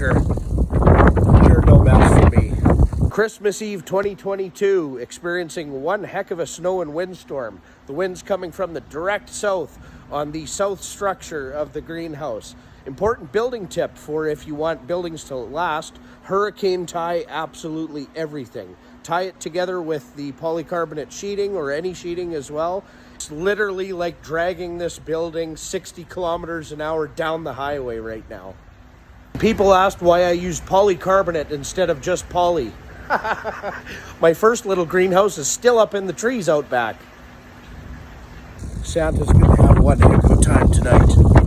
temperature. You're no match for me. Christmas Eve 2022, experiencing one heck of a snow and windstorm. The wind's coming from the direct south on the south structure of the greenhouse. Important building tip for if you want buildings to last: hurricane tie absolutely everything. Tie it together with the polycarbonate sheeting or any sheeting as well. It's literally like dragging this building 60 kilometers an hour down the highway right now. People asked why I used polycarbonate instead of just poly. My first little greenhouse is still up in the trees out back. Santa's gonna have one heck of a time tonight.